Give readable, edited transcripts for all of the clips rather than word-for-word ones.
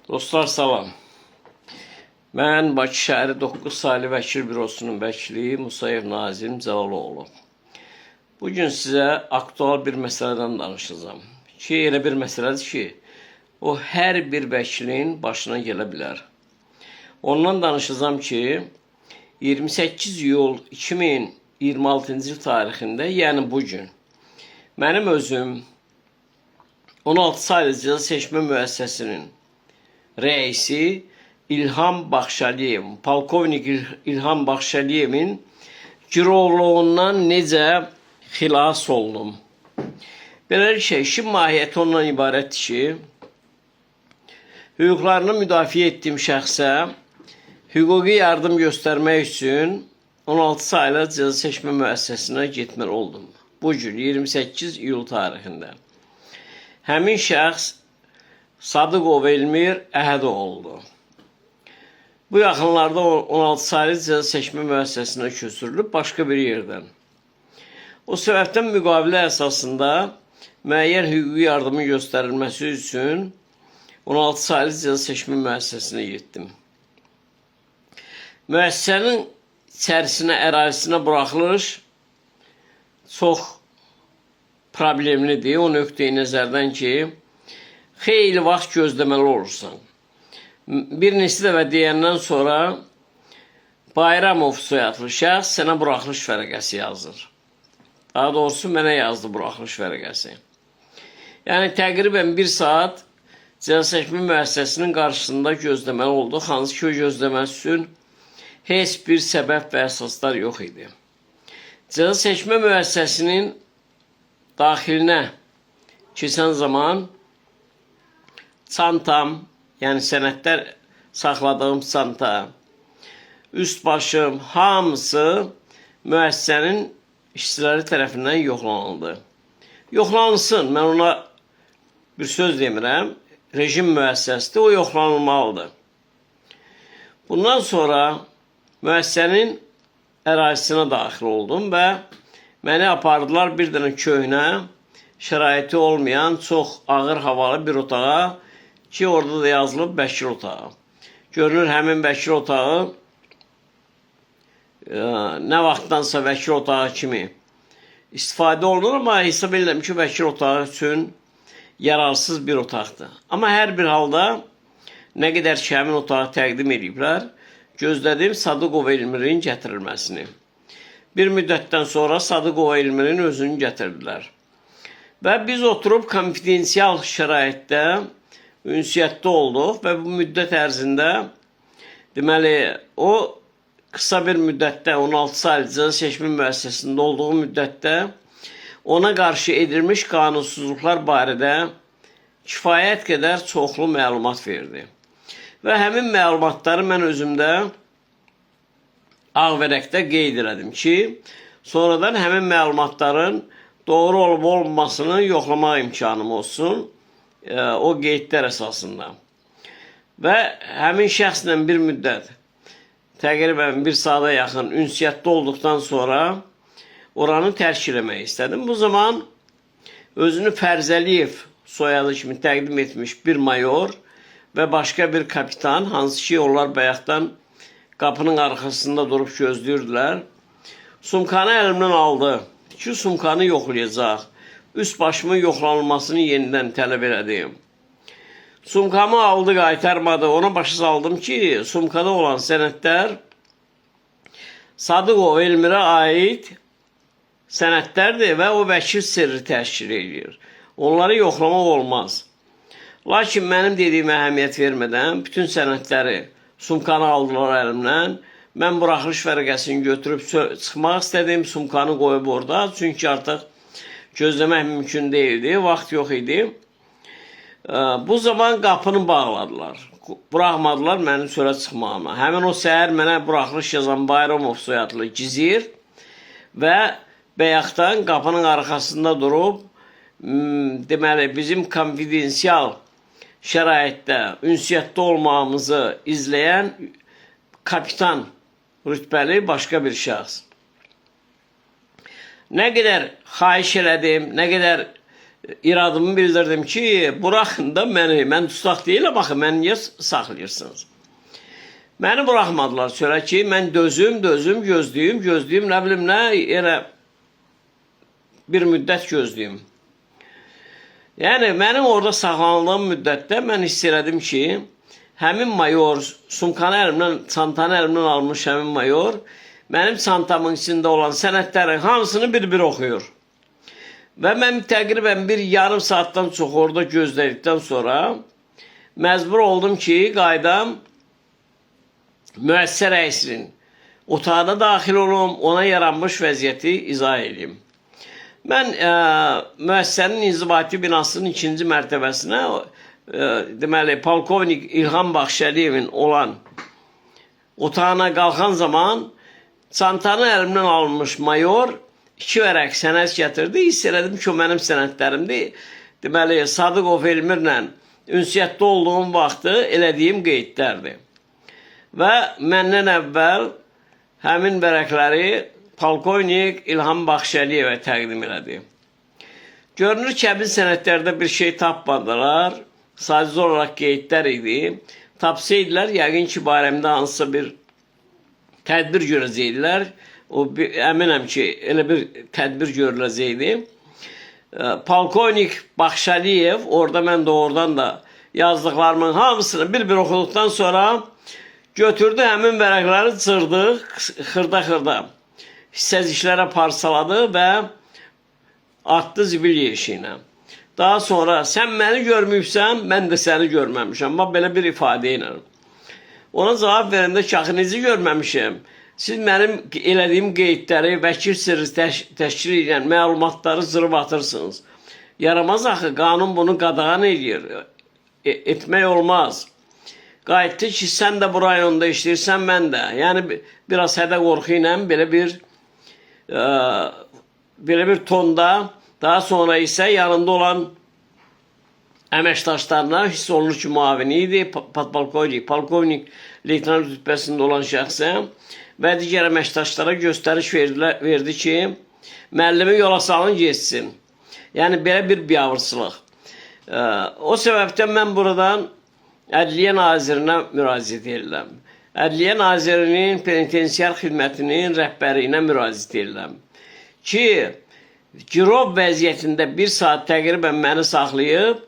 Dostlar salam. Mən Bakı şəhəri 9 saylı vəkil bürosunun vəkili Musayev Nazim Cəlaloğlu. Bugün sizə aktual bir məsələdən danışacağım. Elə bir məsələdir ki, o hər bir vəkilin başına gələ bilər. Ondan danışacağım ki, 28 iyul 2026-cı il tarixində, yəni bugün, mənim özüm 16 saylı cəza seçmə müəssisəsinin reisi İlham Baxşəliyev, polkovnik İlham Baxşəliyevin girovluğundan necə xilas oldum. Beləliklə, işin mahiyyəti ondan ibarətdir ki, hüquqlarını müdafiə etdiyim şəxsə hüquqi yardım göstərmək üçün 16 saylı cəza seçmə müəssisəsinə getməli oldum. Bugün 28 iyul tarixində. Həmin şəxs Sadıqov Elmir Əhədoğlu'du. Bu yaxınlarda 16 saylı cəza seçmə müəssisəsinə köçürülüb başqa bir yerdən. O səbəbdən müqavilə əsasında müəyyən hüquqi yardımın göstərilməsi üçün 16 saylı cəza seçmə müəssisəsinə getdim. Müəssisənin içərisinə, ərazisinə buraxılış çox problemlidir. O nöqteyi nəzərdən ki, xeyli vaxt gözləməli olursan. Bir neçə dəfə deyəndən sonra Bayramov soyadlı şəxs sənə buraxılış vərəqəsi yazır. Daha doğrusu mənə yazdı buraxılış vərəqəsi. Yəni təqribən 1 saat cəza seçmə müəssisəsinin qarşısında gözləməli olduq. Hansı ki, o gözləməsi üçün heç bir səbəb və əsaslar yox idi. Cəza seçmə müəssisəsinin daxilinə keçən zaman çantam, yəni sənədlər saxladığım çanta, üst başım, hamısı müəssisənin işçiləri tərəfindən yoxlanıldı. Yoxlanılsın, mən ona bir söz demirəm, rejim müəssisəsidir, o yoxlanılmalıdır. Bundan sonra müəssisənin ərazisinə daxil oldum və məni apardılar bir dənə köhnə, şəraiti olmayan, çox ağır havalı bir otağa ki, orada da yazılıb vəkil otağı. Görünür, həmin vəkil otağı nə vaxtdansa vəkil otağı kimi istifadə olunur, amma hesab edirəm ki, vəkil otağı üçün yararsız bir otaqdır. Amma hər bir halda nə qədər ki, həmin otağı təqdim ediblər, gözlədim Sadıqov Elmirin gətirilməsini. Bir müddətdən sonra Sadıqov Elmirin özünü gətirdilər. Və biz oturub konfidensial şəraitdə ünsiyyətdə olduq və bu müddət ərzində deməli, o qısa bir müddətdə 16 saylı cəza seçmə müəssisəsində olduğu müddətdə ona qarşı edilmiş qanunsuzluqlar barədə kifayət qədər çoxlu məlumat verdi. Və həmin məlumatları mən özümdə ağ vərəqdə qeyd elədim ki, sonradan həmin məlumatların doğru olub olmamasını yoxlamaq imkanım olsun o qeydlər əsasında. Və həmin şəxslə bir müddət, təqribən 1 saata yaxın ünsiyyətdə olduqdan sonra oranı tərk eləmək istədim. Bu zaman özünü Fərzəliyev soyadı kimi təqdim etmiş bir mayor və başqa bir kapitan, hansı ki, onlar bayaqdan qapının arxasında durub gözləyirdilər. Sumkanı əlimdən aldı ki, sumkanı yoxlayacaq. Üst başımın yoxlanılmasını yenidən tələb elədim. Sumkamı aldı, qaytarmadı. Ona başa saldım ki, sumkada olan sənədlər Sadıqov Elmirə aid sənədlərdir və o vəkil sirri təşkil edir. Onları yoxlamaq olmaz. Lakin mənim dediyimə əhəmiyyət vermədən bütün sənədləri sumkanı aldılar əlimdən. Mən buraxılış vərəqəsini götürüb çıxmaq istədim. Sumkanı qoyub orada. Çünki artıq gözləmək mümkün deyildi, vaxt yox idi. Bu zaman qapını bağladılar. Buraxmadılar mənim çölə çıxmağıma. Həmin o səhər mənə buraxılış yazan Bayramov soyadlı gizir və bayaqdan qapının arxasında durub, deməli, bizim konfidensial şəraitdə ünsiyyətdə olmağımızı izləyən kapitan rütbəli başqa bir şəxs. Nə qədər xahiş elədim, nə qədər iradımı bildirdim ki, buraxın da məni, mən tutaq deyiləm, axı, məni niyə saxlayırsınız? Məni buraxmadılar çölə ki, mən dözüm, gözləyim, nə bilim nə, elə bir müddət gözləyim. Yəni, mənim orada saxlanıldığım müddətdə mən hiss elədim ki, həmin mayor, sumkanı əlimdən, çantanı əlimdən almış həmin mayor, mənim çantamın içində olan sənədlərin hamısını bir-bir oxuyur. Və mən təqribən bir yarım saatdan çox orada gözlədikdən sonra məcbur oldum ki, qaydam müəssisə rəisinin otağına daxil olum, ona yaranmış vəziyyəti izah edeyim. Mən müəssisənin inzibati binasının 2-ci mərtəbəsinə, deməli, polkovnik İlham Baxşəliyevin olan otağına qalxan zaman çantanı əlimdən almış mayor 2 vərəq sənəd gətirdi. Hiss elədim ki, o mənim sənədlərimdir. Deməli, Sadıqov Elmirlə ünsiyyətdə olduğum vaxtı elədiyim qeydlərdir. Və məndən əvvəl həmin vərəqləri polkovnik İlham Baxşəliyevə təqdim elədi. Görünür ki, həmin sənədlərdə bir şey tapmadılar. Sadəcə olaraq qeydlər idi. Tapsaydılar, yəqin ki, barəmdə hansısa bir tədbir görəcəkdilər. O, əminəm ki, elə bir tədbir görüləcəkdi. Polkovnik Baxşəliyev, orada mən doğrudan da yazdıqlarımın hamısını bir-bir oxuduqdan sonra götürdü, həmin vərəqləri cırdı, xırda-xırda hissəciklərə parsaladı və atdı zibil yeşiyinə. Daha sonra, sən məni görməyibsən, mən də səni görməmişəm. Amma belə bir ifadə ilə. Ona cavab verəndə ki, axı necə görməmişəm? Siz mənim elədiyim qeydləri, vəkil sirri təşkil edən məlumatları zırıb atırsınız. Yaramaz axı, qanun bunu qadağan edir. Etmək olmaz. Qayıtdı ki, sən də bu rayonda işləyirsən, mən də. Yəni, biraz hədə qorxu ilə belə bir tonda, daha sonra isə yanında olan əməkdaşlarına hiss olunur ki, müavini idi, polkovnik leytenant rütbəsində olan şəxsə və digər əməkdaşlara göstəriş verdi ki, müəllimi yola salın, geçsin. Yəni, belə bir biabırçılıq. O səbəbdən mən buradan Ədliyyə Nazirinə müraciət edirəm. Ədliyyə Nazirinin penitensiar xidmətinin rəhbərliyinə müraciət edirəm. Ki, girov vəziyyətində 1 saat təqribən məni saxlayıb,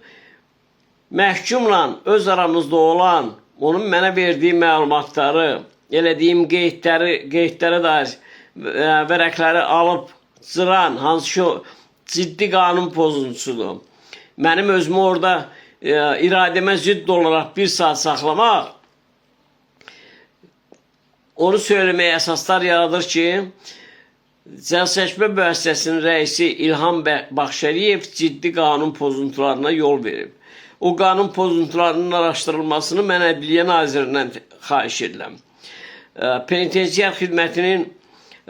məhkumla öz aramızda olan, onun mənə verdiyi məlumatları, elədiyim qeydlərə dair vərəqləri alıb cıran, hansı ki, ciddi qanun pozuntusudur. Mənim özümü orada iradəmə zidd olaraq 1 saat saxlamaq, onu söyləməyə əsaslar yaradır ki, Cəzaçəkmə müəssisəsinin rəisi İlham Baxşəliyev ciddi qanun pozuntularına yol verib. O qanun pozuntularının araşdırılmasını mən Ədliyyə Nazirindən xahiş edirəm. Penitensiar xidmətinin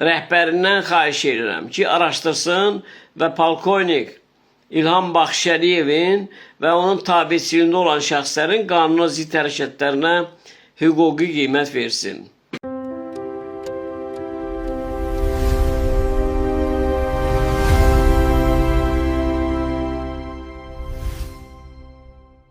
rəhbərindən xahiş edirəm ki, araşdırsın və polkovnik İlham Baxşəliyevin və onun tabiçiliyində olan şəxslərin qanuna zidd hərəkətlərinə hüquqi qiymət versin.